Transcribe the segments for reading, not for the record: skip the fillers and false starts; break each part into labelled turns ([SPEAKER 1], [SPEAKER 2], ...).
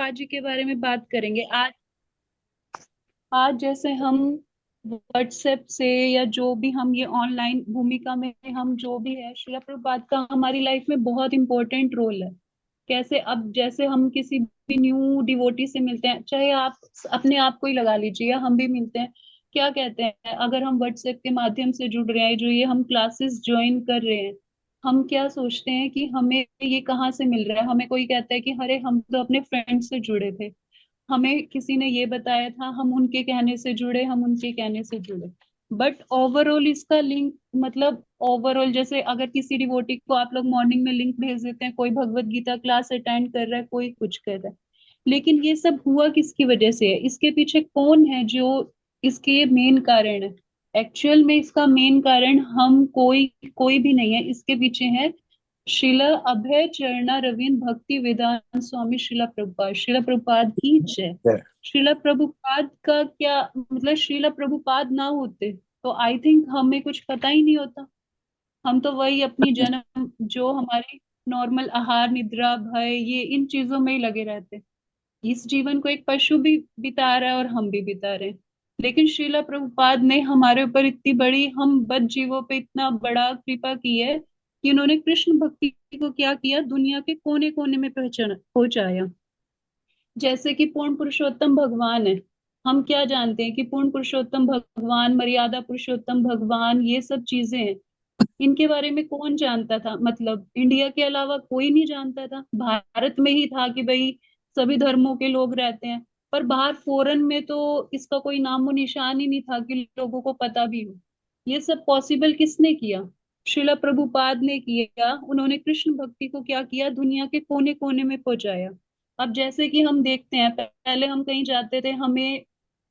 [SPEAKER 1] प्रभुपाद जी के बारे में बात करेंगे आज। आज जैसे हम व्हाट्सएप से या जो भी हम ये ऑनलाइन भूमिका में हम जो भी है, श्रीला प्रभुपाद का हमारी लाइफ में बहुत इंपॉर्टेंट रोल है। कैसे, अब जैसे हम किसी भी न्यू डिवोटी से मिलते हैं, चाहे आप अपने आप को ही लगा लीजिए या हम भी मिलते हैं, क्या कहते हैं, अगर हम व्हाट्सएप के माध्यम से जुड़ रहे हैं, जो ये हम क्लासेस ज्वाइन कर रहे हैं, हम क्या सोचते हैं कि हमें ये कहाँ से मिल रहा है। हमें कोई कहता है कि अरे हम तो अपने फ्रेंड से जुड़े थे, हमें किसी ने ये बताया था, हम उनके कहने से जुड़े, हम उनके कहने से जुड़े। बट ओवरऑल इसका लिंक, मतलब ओवरऑल जैसे अगर किसी डिवोटी को आप लोग मॉर्निंग में लिंक भेज देते हैं, कोई भगवत गीता क्लास अटेंड कर रहा है, कोई कुछ कर रहा है, लेकिन ये सब हुआ किसकी वजह से है, इसके पीछे कौन है जो इसके मेन कारण है। एक्चुअल में इसका मेन कारण हम कोई कोई भी नहीं है, इसके पीछे है शिला अभय चरणा रविंद्र भक्ति वेदांत स्वामी शिला प्रभुपाद। शिला प्रभुपाद की जय।
[SPEAKER 2] है।
[SPEAKER 1] शिला प्रभुपाद का क्या मतलब, शिला प्रभुपाद ना होते तो आई थिंक हमें कुछ पता ही नहीं होता। हम तो वही अपनी जन्म जो हमारी नॉर्मल आहार निद्रा भय ये इन चीजों में ही लगे रहते। इस जीवन को एक पशु भी बिता रहा है और हम भी बिता रहे हैं। लेकिन श्रीला प्रभुपाद ने हमारे ऊपर इतनी बड़ी, हम बद जीवों पे इतना बड़ा कृपा की है कि उन्होंने कृष्ण भक्ति को क्या किया, दुनिया के कोने कोने में पहुंचाना पहुंचाया। जैसे कि पूर्ण पुरुषोत्तम भगवान है, हम क्या जानते हैं कि पूर्ण पुरुषोत्तम भगवान, मर्यादा पुरुषोत्तम भगवान, ये सब चीजें हैं। इनके बारे में कौन जानता था, मतलब इंडिया के अलावा कोई नहीं जानता था। भारत में ही था कि भाई सभी धर्मों के लोग रहते हैं, पर बाहर फॉरेन में तो इसका कोई नामो निशान ही नहीं था कि लोगों को पता भी हो। ये सब पॉसिबल किसने किया, श्रीला प्रभुपाद ने किया। उन्होंने कृष्ण भक्ति को क्या किया, दुनिया के कोने कोने में पहुंचाया। अब जैसे कि हम देखते हैं, पहले हम कहीं जाते थे,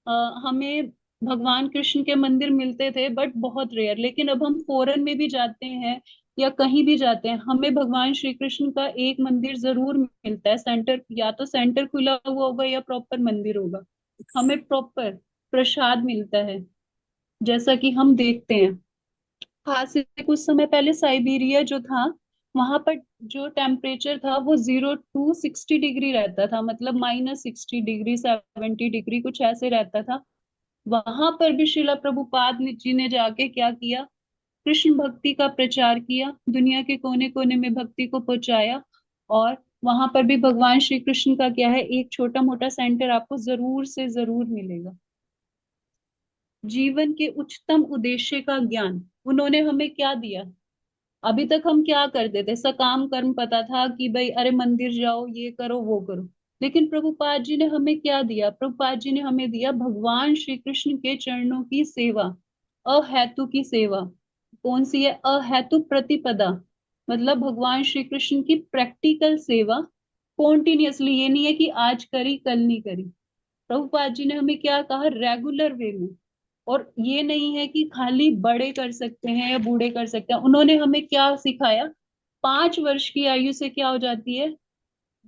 [SPEAKER 1] अ, हमें भगवान कृष्ण के मंदिर मिलते थे बट बहुत रेयर। लेकिन अब हम फॉरेन में भी जाते हैं या कहीं भी जाते हैं, हमें भगवान श्री कृष्ण का एक मंदिर जरूर मिलता है। सेंटर, या तो सेंटर खुला हुआ होगा या प्रॉपर मंदिर होगा, हमें प्रॉपर प्रसाद मिलता है। जैसा कि हम देखते हैं, आज से कुछ समय पहले साइबेरिया जो था, वहां पर जो टेम्परेचर था वो 0 to 60 डिग्री रहता था, मतलब -60 डिग्री 70 डिग्री कुछ ऐसे रहता था। वहां पर भी शिला प्रभुपाद जी ने जाके क्या किया, कृष्ण भक्ति का प्रचार किया, दुनिया के कोने कोने में भक्ति को पहुंचाया। और वहां पर भी भगवान श्री कृष्ण का क्या है, एक छोटा मोटा सेंटर आपको जरूर से जरूर मिलेगा। जीवन के उच्चतम उद्देश्य का ज्ञान उन्होंने हमें क्या दिया। अभी तक हम क्या करते थे, सकाम कर्म पता था कि भाई अरे मंदिर जाओ, ये करो वो करो। लेकिन प्रभुपाद जी ने हमें क्या दिया, प्रभुपाद जी ने हमें दिया भगवान श्री कृष्ण के चरणों की सेवा, अहेतु की सेवा। कौन सी है, अहेतु प्रतिपदा, मतलब भगवान श्री कृष्ण की प्रैक्टिकल सेवा, कॉन्टिन्यूअसली। ये नहीं है कि आज करी कल नहीं करी। प्रभुपाद जी ने हमें क्या कहा, रेगुलर वे में। और ये नहीं है कि खाली बड़े कर सकते हैं या बूढ़े कर सकते हैं। उन्होंने हमें क्या सिखाया, 5 वर्ष की आयु से क्या हो जाती है,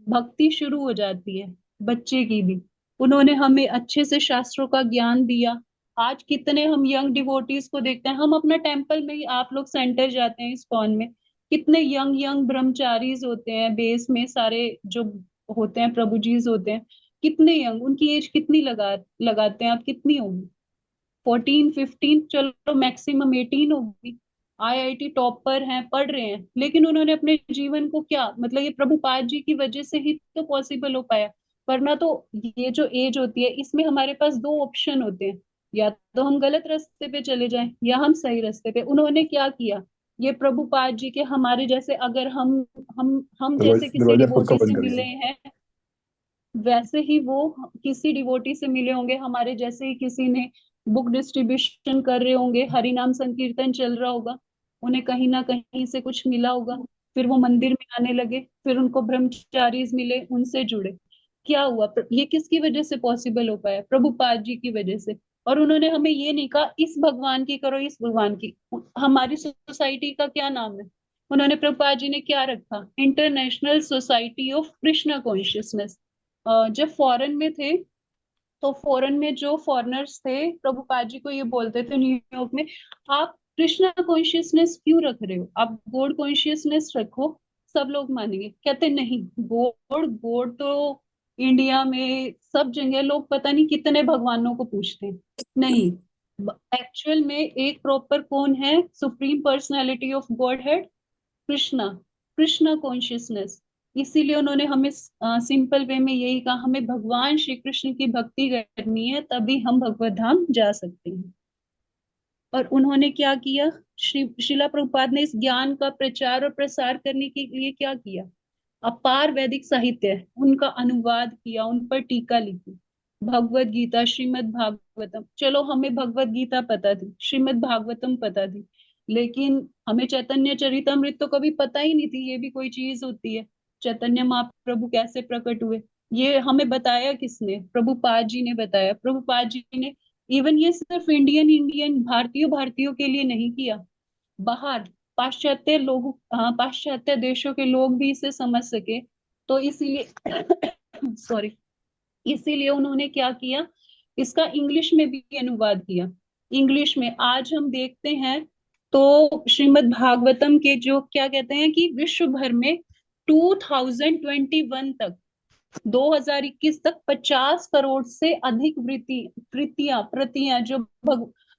[SPEAKER 1] भक्ति शुरू हो जाती है, बच्चे की भी। उन्होंने हमें अच्छे से शास्त्रों का ज्ञान दिया। आज कितने हम यंग डिवोटीज को देखते हैं, हम अपना टेम्पल में ही, आप लोग सेंटर जाते हैं इस्कॉन में, कितने यंग यंग ब्रह्मचारीज होते हैं बेस में, सारे जो होते हैं प्रभु जीज होते हैं, कितने यंग, उनकी एज कितनी लगाते हैं आप, कितनी होगी, 14 15, चलो मैक्सिमम 18 होगी। आईआईटी टॉपर हैं, पढ़ रहे हैं, लेकिन उन्होंने अपने जीवन को क्या, मतलब ये प्रभुपाद जी की वजह से ही तो पॉसिबल हो पाया। वरना तो ये जो एज होती है, इसमें हमारे पास दो ऑप्शन होते हैं, या तो हम गलत रास्ते पे चले जाएं या हम सही रास्ते पे। उन्होंने क्या किया, ये प्रभुपाद जी के हमारे जैसे, अगर हम जैसे
[SPEAKER 2] दरवाजा
[SPEAKER 1] किसी
[SPEAKER 2] दरवाजा पक्का
[SPEAKER 1] डिवोटी से
[SPEAKER 2] बंद कर
[SPEAKER 1] मिले
[SPEAKER 2] दीजिए।
[SPEAKER 1] हैं, वैसे ही वो किसी डिवोटी से मिले होंगे, हमारे जैसे ही किसी ने बुक डिस्ट्रीब्यूशन कर रहे होंगे, हरि नाम संकीर्तन चल रहा होगा, उन्हें कहीं ना कहीं से कुछ मिला होगा, फिर वो मंदिर में आने लगे, फिर उनको ब्रह्मचारीज मिले, उनसे जुड़े। क्या हुआ, ये किसकी वजह से पॉसिबल हो पाया, प्रभुपाद जी की वजह से। और उन्होंने हमें ये नहीं कहा इस भगवान की करो, इस भगवान की। हमारी सोसाइटी का क्या नाम है, उन्होंने, प्रभुपाद जी ने क्या रखा, international society of Krishna consciousness. जब फॉरेन में थे, तो फॉरेन में जो फॉरेनर्स थे, प्रभुपाद जी को ये बोलते थे न्यूयॉर्क में, आप कृष्णा कॉन्शियसनेस क्यों रख रहे हो, आप गॉड कॉन्शियसनेस रखो, सब लोग मानेंगे। कहते नहीं, गॉड गॉड तो इंडिया में सब जगह लोग पता नहीं कितने भगवानों को पूछते हैं। नहीं, एक्चुअल में एक प्रॉपर कौन है supreme personality of God head? Krishna. Krishna consciousness. इसीलिए उन्होंने हमें सिंपल वे में यही कहा, हमें भगवान श्री कृष्ण की भक्ति करनी है, तभी हम भगवत धाम जा सकते हैं। और उन्होंने क्या किया? श्रीला प्रभुपाद ने इस ज्ञान का प्रचार और प्रसार करने के लिए क्या किया? अपार वैदिक साहित्य है, उनका अनुवाद किया, उन पर टीका लिखी। भगवत गीता, श्रीमद् भागवतम, चलो हमें भगवत गीता पता थी, श्रीमद् भागवतम पता थी, लेकिन हमें चैतन्य चरितमृत तो कभी पता ही नहीं थी ये भी कोई चीज होती है। चैतन्य महाप्रभु कैसे प्रकट हुए, ये हमें बताया किसने? प्रभुपाद जी ने बताया। प्रभुपाद जी ने इवन ये सिर्फ इंडियन इंडियन भारतीयों भारतीयों के लिए नहीं किया, बाहर पाश्चात्य लोग, हाँ, पाश्चात्य देशों के लोग भी इसे समझ सके। तो इसीलिए सॉरी, इसीलिए उन्होंने क्या किया, इसका इंग्लिश में भी अनुवाद किया। इंग्लिश में आज हम देखते हैं तो श्रीमद् भागवतम के जो क्या कहते हैं कि विश्व भर में 2021 तक, 2021 तक 50 करोड़ से अधिक प्रतियां जो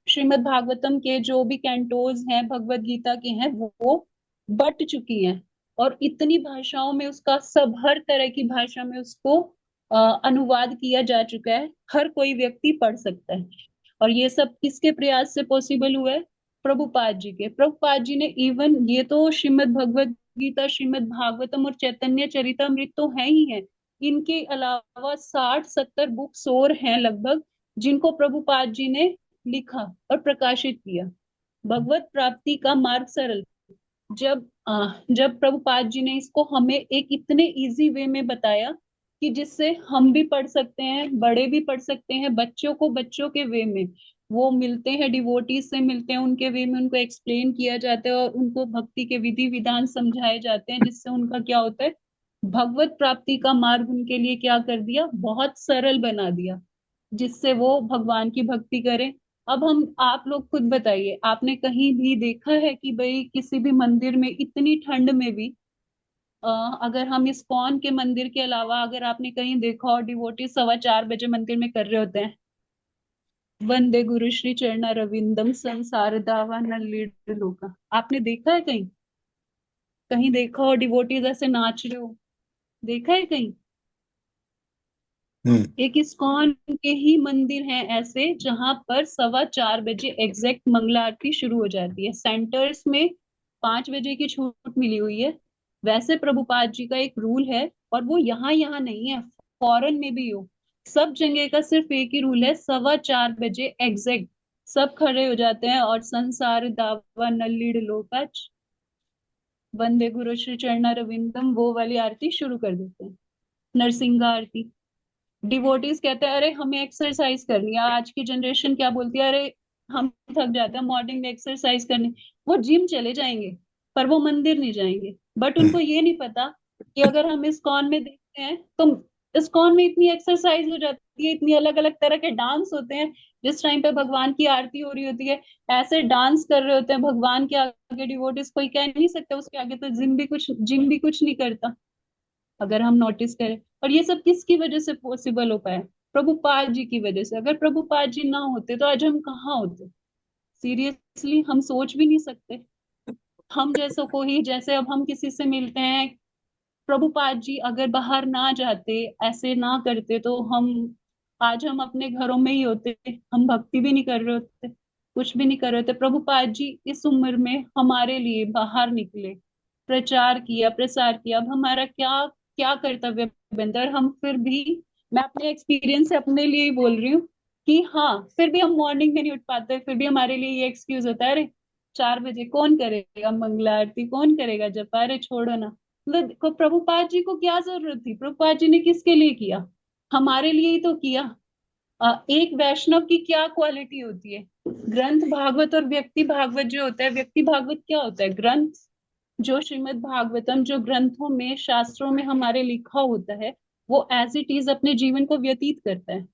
[SPEAKER 1] श्रीमद् भागवतम के जो भी कैंटोज हैं भगवत गीता के हैं वो बट चुकी हैं। और इतनी भाषाओं में उसका सब हर तरह की भाषा में उसको अनुवाद किया जा चुका है, हर कोई व्यक्ति पढ़ सकता है। और ये सब किसके प्रयास से पॉसिबल हुआ है? प्रभुपाद जी के। प्रभुपाद जी ने इवन ये तो श्रीमद् भगवत गीता, श्रीमद् भागवतम और चैतन्य चरितमृत तो है ही है, इनके अलावा 60-70 बुक्स और हैं लगभग, जिनको प्रभुपाद जी ने लिखा और प्रकाशित किया। भगवत प्राप्ति का मार्ग सरल, जब प्रभुपाद जी ने इसको हमें एक इतने इजी वे में बताया कि जिससे हम भी पढ़ सकते हैं, बड़े भी पढ़ सकते हैं, बच्चों को बच्चों के वे में वो मिलते हैं, डिवोटीज से मिलते हैं, उनके वे में उनको एक्सप्लेन किया जाता है और उनको भक्ति के विधि विधान समझाए जाते हैं, जिससे उनका क्या होता है, भगवत प्राप्ति का मार्ग उनके लिए क्या कर दिया, बहुत सरल बना दिया, जिससे वो भगवान की भक्ति करें। अब हम आप लोग खुद बताइए, आपने कहीं भी देखा है कि भाई किसी भी मंदिर में इतनी ठंड में भी अ, अगर हम इस्कॉन के मंदिर के अलावा अगर आपने कहीं देखा और डिवोटी 4:15 बजे मंदिर में कर रहे होते हैं, वंदे गुरु श्री चरणा रविंदम संसार दावा नल्लीड लोका, आपने देखा है कहीं? कहीं देखा हो डिवोटीज ऐसे नाच रहे हो? देखा है कहीं?
[SPEAKER 2] हम्म।
[SPEAKER 1] एक इस्कॉन के ही मंदिर हैं ऐसे जहां पर 4:15 बजे एग्जैक्ट मंगला आरती शुरू हो जाती है। सेंटर्स में 5 बजे की छूट मिली हुई है। वैसे प्रभुपाद जी का एक रूल है, और वो यहाँ यहाँ नहीं है, फॉरेन में भी हो, सब जगह का सिर्फ एक ही रूल है, 4:15 बजे एग्जैक्ट सब खड़े हो जाते हैं और संसार दावा नल्लीड लोकाच वंदे गुरु श्री चरणा रविंदम वो वाली आरती शुरू कर देते हैं, नरसिंहा आरती। डिवोटीज कहते हैं अरे हमें एक्सरसाइज करनी है, आज की जनरेशन क्या बोलती है, अरे हम थक जाते हैं मॉर्निंग में एक्सरसाइज करनी, वो जिम चले जाएंगे पर वो मंदिर नहीं जाएंगे। बट
[SPEAKER 2] हम्म।
[SPEAKER 1] उनको ये नहीं पता कि अगर हम इस्कॉन में देखते हैं तो इस्कॉन में इतनी एक्सरसाइज हो जाती है, इतनी अलग अलग तरह के डांस होते हैं, जिस टाइम पे भगवान की आरती हो रही होती है ऐसे डांस कर रहे होते हैं भगवान के आगे डिवोटीज, कोई कह नहीं सकता उसके आगे तो जिम भी कुछ नहीं करता, अगर हम नोटिस करें। और ये सब किसकी वजह से पॉसिबल हो पाया? प्रभुपाद जी की वजह से। अगर प्रभुपाद जी ना होते तो आज हम कहाँ होते? सीरियसली हम सोच भी नहीं सकते। हम जैसों को ही, जैसे अब हम किसी से मिलते हैं, प्रभुपाद जी अगर बाहर ना जाते, ऐसे ना करते तो हम अपने घरों में ही होते, हम भक्ति भी नहीं कर रहे होते, कुछ भी नहीं कर रहे होते। प्रभुपाद जी इस उम्र में हमारे लिए बाहर निकले, प्रचार किया, प्रसार किया। अब हमारा क्या क्या कर्तव्य बनता है? और हम फिर भी, मैं अपने एक्सपीरियंस से अपने लिए ही बोल रही हूँ कि हाँ, फिर भी हम मॉर्निंग में नहीं उठ पाते, फिर भी हमारे लिए ये एक्सक्यूज होता है, अरे 4 बजे कौन करेगा मंगला आरती, कौन करेगा जप, अरे छोड़ो ना। मतलब देखो प्रभुपाद जी को क्या जरूरत थी, प्रभुपाद जी ने किसके लिए किया? हमारे लिए ही तो किया। एक वैष्णव की क्या क्वालिटी होती है? ग्रंथ भागवत और व्यक्ति भागवत जो होता है, व्यक्ति भागवत क्या होता है? ग्रंथ, जो श्रीमद् भागवतम जो ग्रंथों में शास्त्रों में हमारे लिखा होता है वो एज इट इज अपने जीवन को व्यतीत करता है,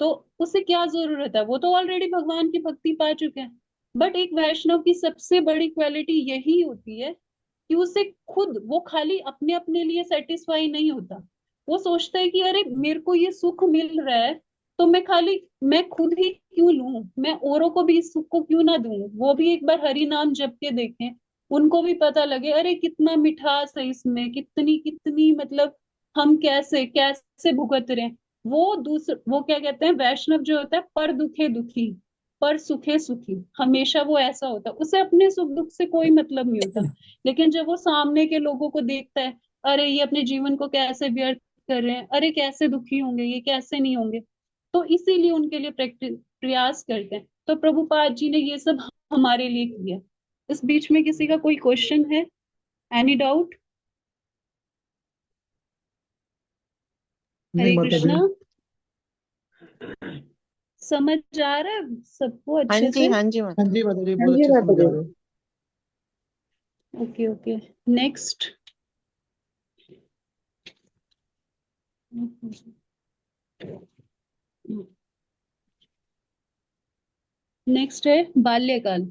[SPEAKER 1] तो उसे क्या जरूरत है? वो तो ऑलरेडी भगवान की भक्ति पा चुके हैं। बट एक वैष्णव की सबसे बड़ी क्वालिटी यही होती है कि उसे खुद, वो खाली अपने अपने लिए सेटिस्फाई नहीं होता, वो सोचता है कि अरे मेरे को ये सुख मिल रहा है, तो मैं खुद ही क्यों लूं, मैं औरों को भी इस सुख को क्यों ना दूं, वो भी एक बार हरि नाम जप के देखें, उनको भी पता लगे अरे कितना मिठास है इसमें, कितनी कितनी मतलब हम कैसे कैसे भुगत रहे हैं। वो क्या कहते हैं, वैष्णव जो होता है पर दुखे दुखी पर सुखे सुखी, हमेशा वो ऐसा होता है, उसे अपने सुख दुख से कोई मतलब नहीं होता। लेकिन जब वो सामने के लोगों को देखता है, अरे ये अपने जीवन को कैसे व्यर्थ कर रहे हैं, अरे कैसे दुखी होंगे, ये कैसे नहीं होंगे, तो इसीलिए उनके लिए प्रयास करते हैं। तो प्रभुपाद जी ने ये सब हमारे लिए किया। इस बीच में किसी का कोई क्वेश्चन है? Any doubt?
[SPEAKER 2] नहीं
[SPEAKER 1] हरे
[SPEAKER 2] माता जी।
[SPEAKER 1] कृष्णा। समझ आ रहा है सबको
[SPEAKER 3] हाँ
[SPEAKER 1] अच्छे
[SPEAKER 3] जी,
[SPEAKER 1] से?
[SPEAKER 3] हाँ जी
[SPEAKER 2] हाँ
[SPEAKER 3] माता।
[SPEAKER 2] जी माता जी,
[SPEAKER 4] हाँ
[SPEAKER 2] बहुत
[SPEAKER 4] जी
[SPEAKER 2] अच्छे
[SPEAKER 4] माता
[SPEAKER 2] समझा
[SPEAKER 4] जी।
[SPEAKER 2] रहे हो।
[SPEAKER 1] Okay okay. नेक्स्ट। नेक्स्ट है बाल्यकाल।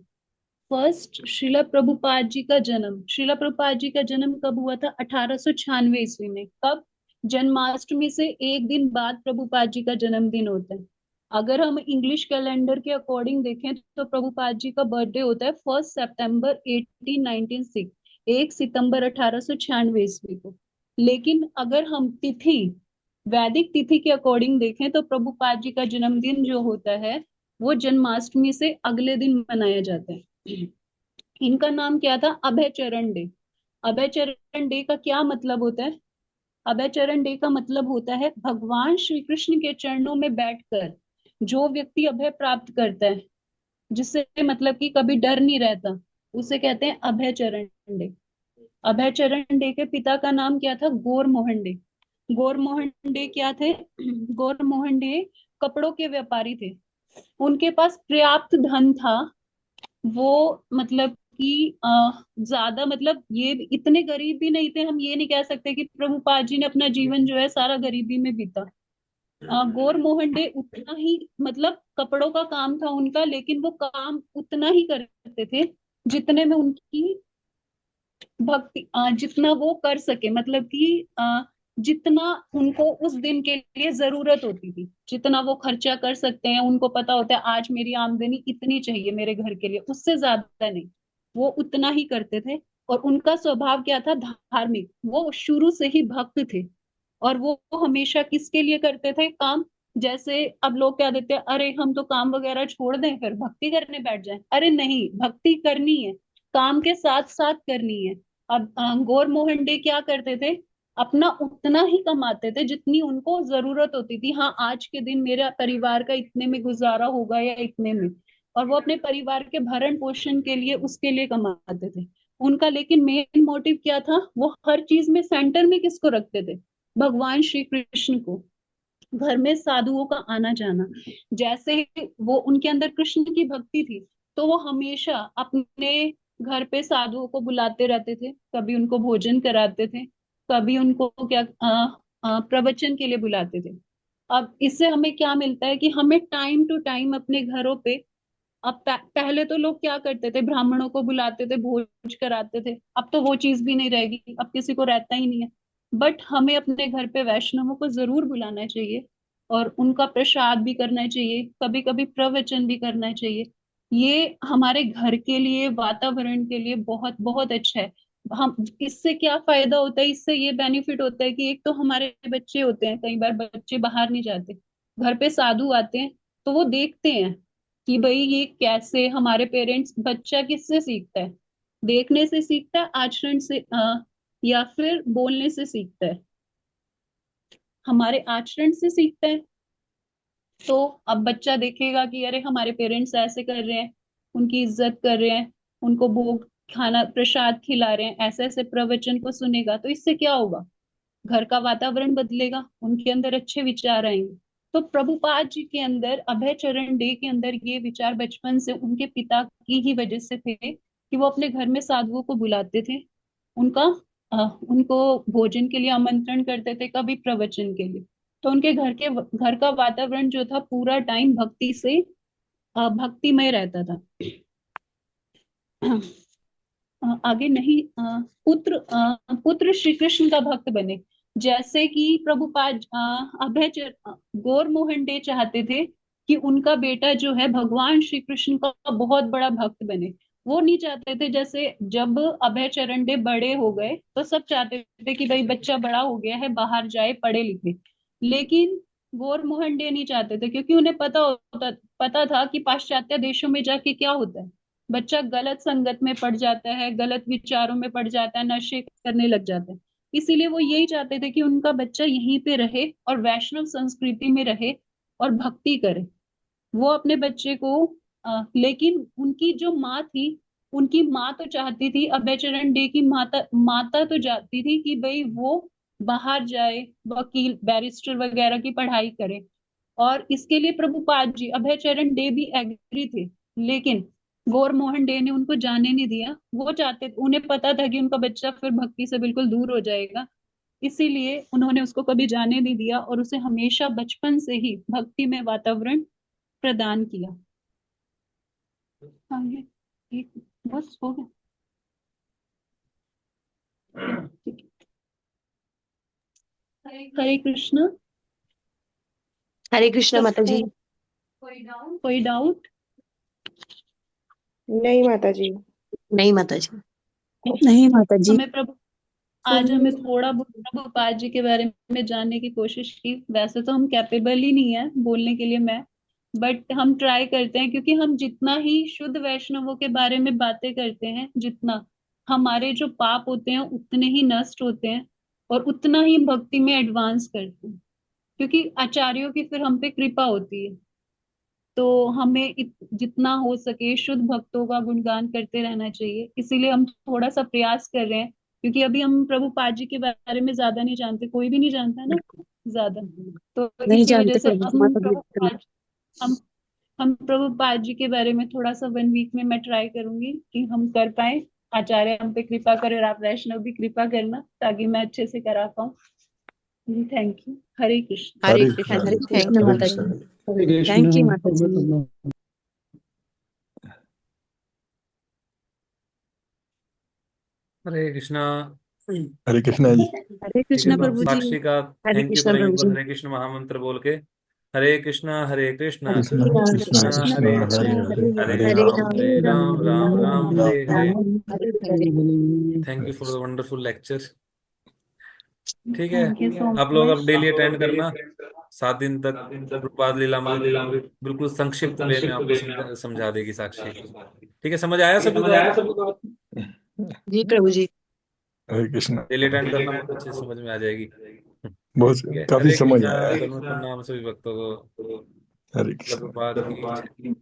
[SPEAKER 1] फर्स्ट, श्रीला प्रभुपाद जी का जन्म। श्रीला प्रभुपाद जी का जन्म कब हुआ था? 1896 ईस्वी में। कब? जन्माष्टमी से एक दिन बाद प्रभुपाद जी का जन्मदिन होता है। अगर हम इंग्लिश कैलेंडर के अकॉर्डिंग देखें तो प्रभुपाद जी का बर्थडे होता है 1 सितंबर 1896, 1 सितंबर 1896 ईस्वी को। लेकिन अगर हम तिथि, वैदिक तिथि के अकॉर्डिंग देखें तो प्रभुपाद जी का जन्मदिन जो होता है वो जन्माष्टमी से अगले दिन मनाया जाता है। इनका नाम क्या था? अभय चरण डे। अभय चरण डे का क्या मतलब होता है? अभय चरण डे का मतलब होता है भगवान श्री कृष्ण के चरणों में बैठकर जो व्यक्ति अभय प्राप्त करता है, जिससे मतलब कि कभी डर नहीं रहता, उसे कहते हैं अभय चरण डे। अभय चरण डे के पिता का नाम क्या था? गौर मोहन डे। गौर मोहन डे क्या थे? गौर मोहन डे कपड़ों के व्यापारी थे। उनके पास पर्याप्त धन था। वो मतलब कि ज्यादा मतलब ये इतने गरीब भी नहीं थे, हम ये नहीं कह सकते कि प्रभुपाद जी ने अपना जीवन जो है सारा गरीबी में बीता। गौर मोहन डे उतना ही मतलब कपड़ों का काम था उनका, लेकिन वो काम उतना ही करते थे जितने में उनकी भक्ति, जितना वो कर सके, मतलब कि जितना उनको उस दिन के लिए जरूरत होती थी, जितना वो खर्चा कर सकते हैं, उनको पता होता है आज मेरी आमदनी इतनी चाहिए मेरे घर के लिए, उससे ज्यादा नहीं, वो उतना ही करते थे। और उनका स्वभाव क्या था? धार्मिक। वो शुरू से ही भक्त थे। और वो हमेशा किसके लिए करते थे काम? जैसे अब लोग क्या देते हैं, अरे हम तो काम वगैरह छोड़ दें फिर भक्ति करने बैठ जाएं। अरे नहीं, भक्ति करनी है, काम के साथ साथ करनी है। अब गौर मोहन डे क्या करते थे? अपना उतना ही कमाते थे जितनी उनको जरूरत होती थी। हाँ, आज के दिन मेरा परिवार का इतने में गुजारा होगा या इतने में, और वो अपने परिवार के भरण पोषण के लिए उसके लिए कमाते थे। उनका लेकिन मेन मोटिव क्या था? वो हर चीज में सेंटर में किसको रखते थे? भगवान श्री कृष्ण को। घर में साधुओं का आना जाना, जैसे वो उनके अंदर कृष्ण की भक्ति थी, तो वो हमेशा अपने घर पे साधुओं को बुलाते रहते थे, कभी उनको भोजन कराते थे, कभी उनको क्या प्रवचन के लिए बुलाते थे। अब इससे हमें क्या मिलता है कि हमें टाइम टू टाइम अपने घरों पे, अब पहले तो लोग क्या करते थे, ब्राह्मणों को बुलाते थे, भोज कराते थे, अब तो वो चीज भी नहीं रहेगी, अब किसी को रहता ही नहीं है। बट हमें अपने घर पे वैष्णवों को जरूर बुलाना चाहिए और उनका प्रसाद भी करना चाहिए, कभी कभी प्रवचन भी करना चाहिए। ये हमारे घर के लिए, वातावरण के लिए बहुत बहुत अच्छा है। हम इससे क्या फायदा होता है? इससे ये बेनिफिट होता है कि एक तो हमारे बच्चे होते हैं, कई बार बच्चे बाहर नहीं जाते, घर पे साधु आते हैं, तो वो देखते हैं कि भाई ये कैसे हमारे पेरेंट्स, बच्चा किससे सीखता है? देखने से सीखता है, आचरण से या फिर बोलने से सीखता है? हमारे आचरण से सीखता है। तो अब बच्चा देखेगा कि अरे हमारे पेरेंट्स ऐसे कर रहे हैं, उनकी इज्जत कर रहे हैं, उनको भोग खाना प्रसाद खिला रहे हैं, ऐसे ऐसे प्रवचन को सुनेगा, तो इससे क्या होगा? घर का वातावरण बदलेगा, उनके अंदर अच्छे विचार आएंगे। तो प्रभुपाद जी के अंदर, अभय चरण डे के अंदर ये विचार बचपन से उनके पिता की ही वजह से थे कि वो अपने घर में साधुओं को बुलाते थे, उनका उनको भोजन के लिए आमंत्रण करते थे, कभी प्रवचन के लिए। तो उनके घर का वातावरण जो था पूरा टाइम भक्ति से भक्तिमय रहता था। आगे नहीं, पुत्र श्री कृष्ण का भक्त बने। जैसे कि प्रभुपाद गौर मोहन डे चाहते थे कि उनका बेटा जो है भगवान श्री कृष्ण का बहुत बड़ा भक्त बने। वो नहीं चाहते थे, जैसे जब अभय चरण डे बड़े हो गए तो सब चाहते थे कि भाई बच्चा बड़ा हो गया है, बाहर जाए, पढ़े लिखे। लेकिन गौर मोहन डे नहीं चाहते थे, क्योंकि उन्हें पता था कि पाश्चात्य देशों में जाके क्या होता है। बच्चा गलत संगत में पड़ जाता है, गलत विचारों में पड़ जाता है, नशे करने लग जाता है। इसीलिए वो यही चाहते थे कि उनका बच्चा यहीं पे रहे और वैष्णव संस्कृति में रहे और भक्ति करे। वो अपने बच्चे को लेकिन उनकी जो माँ थी, उनकी माँ तो चाहती थी, अभयचरण डे की माता माता तो चाहती थी कि भाई वो बाहर जाए, वकील बैरिस्टर वगैरह की पढ़ाई करे। और इसके लिए प्रभुपाद जी अभयचरण डे भी एग्री थे। लेकिन गौर मोहन डे ने उनको जाने नहीं दिया। वो चाहते, उन्हें पता था कि उनका बच्चा फिर भक्ति से बिल्कुल दूर हो जाएगा। इसीलिए उन्होंने उसको कभी जाने नहीं दिया और उसे हमेशा बचपन से ही भक्ति में वातावरण प्रदान किया। आगे एक, बस हो गया। ठीक है। हरे कृष्णा।
[SPEAKER 2] हरे कृष्णा माता जी।
[SPEAKER 1] कोई डाउट?
[SPEAKER 3] नहीं माता जी।
[SPEAKER 2] नहीं माता जी।
[SPEAKER 4] नहीं माता जी।
[SPEAKER 1] हमें प्रभु आज हमें थोड़ा बहुत प्रभुपाद जी के बारे में जानने की कोशिश की। वैसे तो हम कैपेबल ही नहीं है बोलने के लिए, मैं, बट हम ट्राई करते हैं, क्योंकि हम जितना ही शुद्ध वैष्णवों के बारे में बातें करते हैं, जितना हमारे जो पाप होते हैं उतने ही नष्ट होते हैं और उतना ही भक्ति में एडवांस करते हैं, क्योंकि आचार्यों की फिर हम पे कृपा होती है। तो हमें जितना हो सके शुद्ध भक्तों का गुणगान करते रहना चाहिए। इसीलिए हम थोड़ा सा प्रयास कर रहे हैं, क्योंकि अभी हम प्रभुपाद जी के बारे में ज्यादा नहीं जानते, कोई भी नहीं जानता ना ज्यादा। तो
[SPEAKER 4] नहीं
[SPEAKER 1] इसी वजह
[SPEAKER 4] जानते
[SPEAKER 1] से
[SPEAKER 4] प्रभु
[SPEAKER 1] अब
[SPEAKER 4] माता जी इतना।
[SPEAKER 1] हम हम प्रभुपाद जी के बारे में थोड़ा सा 1 वीक में मैं ट्राई करूंगी कि हम कर पाए। आचार्य हम पे कृपा करे और आप वैष्णव भी कृपा करना, ताकि मैं अच्छे से करा पाऊँ। Thank you. हरे कृष्ण।
[SPEAKER 2] हरे
[SPEAKER 5] हरे
[SPEAKER 2] कृष्णा
[SPEAKER 5] कृष्ण
[SPEAKER 4] हरे
[SPEAKER 2] जी,
[SPEAKER 5] हरे
[SPEAKER 2] थैंक
[SPEAKER 4] कृष्ण
[SPEAKER 2] यू
[SPEAKER 4] माता
[SPEAKER 2] माता
[SPEAKER 5] कृष्ण।
[SPEAKER 2] जी।
[SPEAKER 4] जी।
[SPEAKER 6] हरे कृष्ण।
[SPEAKER 4] थैंक यू माता जी।
[SPEAKER 6] हरे कृष्णा।
[SPEAKER 5] हरे कृष्णा जी।
[SPEAKER 4] हरे
[SPEAKER 6] ठीक है,
[SPEAKER 4] कृष्ण
[SPEAKER 6] तो हम
[SPEAKER 4] प्रभु जी।
[SPEAKER 6] साक्षी का
[SPEAKER 4] हरे
[SPEAKER 6] थैंक यू
[SPEAKER 4] कृष्ण
[SPEAKER 6] करेंगे
[SPEAKER 4] प्रभु
[SPEAKER 6] बस
[SPEAKER 4] जी।
[SPEAKER 6] हरे कृष्ण महामंत्र बोल के। Hare Krishna Hare Krishna
[SPEAKER 4] Hare
[SPEAKER 5] Krishna
[SPEAKER 4] Ram
[SPEAKER 5] Krishna
[SPEAKER 4] Krishna
[SPEAKER 6] Krishna
[SPEAKER 4] Krishna
[SPEAKER 6] Hare
[SPEAKER 5] Krishna
[SPEAKER 6] Hare
[SPEAKER 5] Hare
[SPEAKER 4] Krishna
[SPEAKER 5] Hare
[SPEAKER 4] Hare
[SPEAKER 6] Hare
[SPEAKER 5] Hare
[SPEAKER 4] Hare
[SPEAKER 5] Ram
[SPEAKER 4] Ram
[SPEAKER 6] Hare
[SPEAKER 5] Hare
[SPEAKER 6] Ram
[SPEAKER 5] Ram
[SPEAKER 6] Ram
[SPEAKER 4] Ram
[SPEAKER 6] Ram
[SPEAKER 5] Ram
[SPEAKER 6] Hare
[SPEAKER 5] Ram
[SPEAKER 6] Hare.
[SPEAKER 5] Hare
[SPEAKER 4] Ram Hare Hare.
[SPEAKER 6] Thank you for the wonderful lecture. ठीक है,
[SPEAKER 1] थैंक यू सो
[SPEAKER 6] आप लोग अब
[SPEAKER 1] मच।
[SPEAKER 6] डेली अटेंड करना 7 दिन तक। प्रभुपाद लीलामृत बिल्कुल संक्षिप्त वे में आपको समझा देगी साक्षी। ठीक है, समझ आया सभी को आज?
[SPEAKER 4] जी प्रभु जी।
[SPEAKER 5] हरे कृष्ण।
[SPEAKER 6] डेली अटेंड करना, बहुत अच्छे से समझ में आ जाएगी।
[SPEAKER 5] बहुत
[SPEAKER 6] ठीक है,
[SPEAKER 5] काफी
[SPEAKER 6] हरे
[SPEAKER 5] समझ
[SPEAKER 6] कृष्णा।
[SPEAKER 5] आया है।
[SPEAKER 6] धर्म प्रणाम सभी भक्तों को।
[SPEAKER 5] हरे कृष्ण।
[SPEAKER 6] प्रभुपाद की जय।